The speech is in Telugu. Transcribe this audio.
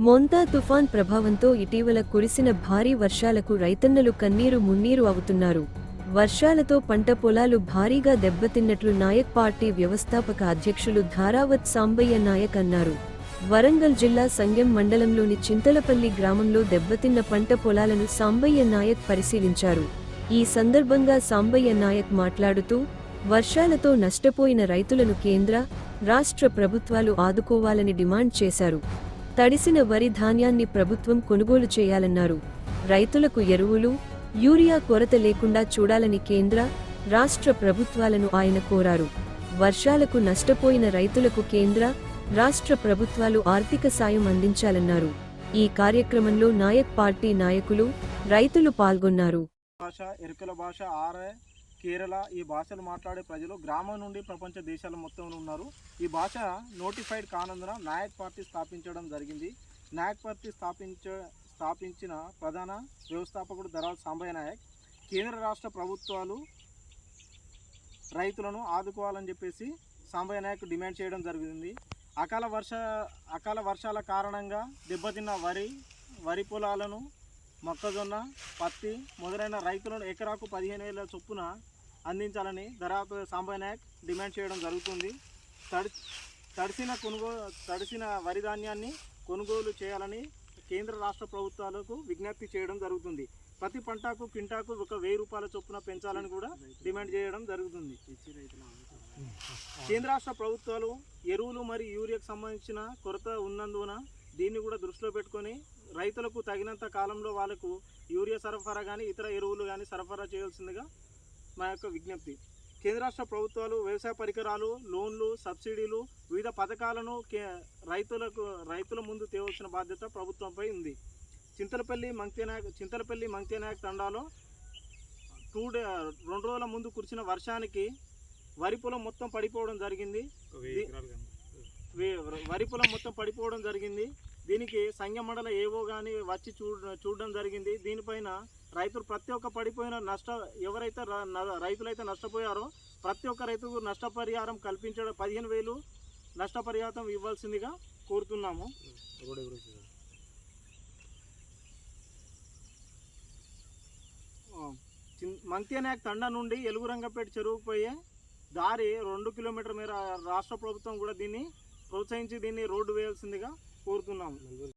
మోంతా తుఫాన్ ప్రభావంతో ఇటీవల కురిసిన భారీ వర్షాలకు రైతన్నలు కన్నీరు మున్నీరు అవుతున్నారు. వర్షాలతో పంట పొలాలు భారీగా దెబ్బతిన్నట్లు నాయక్ పార్టీ వ్యవస్థాపక అధ్యక్షులు ధారావత్ సాంబయ్య నాయక్ అన్నారు. వరంగల్ జిల్లా సంగెం మండలంలోని చింతలపల్లి గ్రామంలో దెబ్బతిన్న పంట పొలాలను సాంబయ్య నాయక్ పరిశీలించారు. ఈ సందర్భంగా సాంబయ్య నాయక్ మాట్లాడుతూ, వర్షాలతో నష్టపోయిన రైతులను కేంద్ర, రాష్ట్ర ప్రభుత్వాలు ఆదుకోవాలని డిమాండ్ చేశారు. తడిసిన వరి ధాన్యాన్ని ప్రభుత్వం కొనుగోలు చేయాలన్నారు. రైతులకు ఎరువులు, యూరియా కొరత లేకుండా చూడాలని కేంద్ర, రాష్ట్ర ప్రభుత్వాలను ఆయన కోరారు. వర్షాలకు నష్టపోయిన రైతులకు కేంద్ర, రాష్ట్ర ప్రభుత్వాలు ఆర్థిక సాయం అందించాలన్నారు. ఈ కార్యక్రమంలో నాయక్ పార్టీ నాయకులు, రైతులు పాల్గొన్నారు. ఎరుకల భాష, కేరళ ఈ భాషలు మాట్లాడే ప్రజలు గ్రామం నుండి ప్రపంచ దేశాల మొత్తంలో ఉన్నారు. ఈ భాష నోటిఫైడ్ కానందున నాయక్ పార్టీ స్థాపించడం జరిగింది. నాయక్ పార్టీ స్థాపించిన ప్రధాన వ్యవస్థాపకుడు ధారావత్ సాంబయ్య నాయక్ కేంద్ర రాష్ట్ర ప్రభుత్వాలు రైతులను ఆదుకోవాలని చెప్పేసి సాంబయ్య నాయక్ డిమాండ్ చేయడం జరిగింది. అకాల వర్షాల కారణంగా దెబ్బతిన్న వరి పొలాలను, మొక్కజొన్న, పత్తి మొదలైన రైతులను ఎకరాకు 15,000 చొప్పున అందించాలని ధారావత్ సాంబయ్య నాయక్ డిమాండ్ చేయడం జరుగుతుంది. తడిసిన వరి ధాన్యాన్ని కొనుగోలు చేయాలని కేంద్ర రాష్ట్ర ప్రభుత్వాలకు విజ్ఞప్తి చేయడం జరుగుతుంది. ప్రతి పంటకు క్వింటాకు 1,000 రూపాయల చొప్పున పెంచాలని కూడా డిమాండ్ చేయడం జరుగుతుంది. కేంద్ర రాష్ట్ర ప్రభుత్వాలు ఎరువులు మరియు యూరియాకు సంబంధించిన కొరత ఉన్నందున దీన్ని కూడా దృష్టిలో పెట్టుకొని రైతులకు తగినంత కాలంలో వాళ్ళకు యూరియా సరఫరా కానీ ఇతర ఎరువులు కానీ సరఫరా చేయాల్సిందిగా మా యొక్క విజ్ఞప్తి. కేంద్ర రాష్ట్ర ప్రభుత్వాలు వ్యవసాయ పరికరాలు, లోన్లు, సబ్సిడీలు, వివిధ పథకాలను రైతుల ముందు తేవాల్సిన బాధ్యత ప్రభుత్వంపై ఉంది. చింతలపల్లి మంక్తేనాయక్ తండాలో 2 రోజుల ముందు కురిసిన వర్షానికి వరి పొలం మొత్తం పడిపోవడం జరిగింది. దీనికి సంగెం మండల ఏవో కానీ వచ్చి చూడడం జరిగింది. దీనిపైన రైతులు ప్రతి ఒక్క పడిపోయిన ఎవరైతే రైతులైతే నష్టపోయారో ప్రతి ఒక్క రైతుకు నష్టపరిహారం కల్పించడం 15,000 నష్టపరిహారం ఇవ్వాల్సిందిగా కోరుతున్నాము. మంక్తేనాయక్ తండా నుండి ఎలుగురంగపేట చెరువుకు పోయే దారి 2 కిలోమీటర్ల మేర రాష్ట్ర ప్రభుత్వం కూడా దీన్ని ప్రోత్సహించి దీన్ని రోడ్డు వేయాల్సిందిగా కోరుతున్నాము.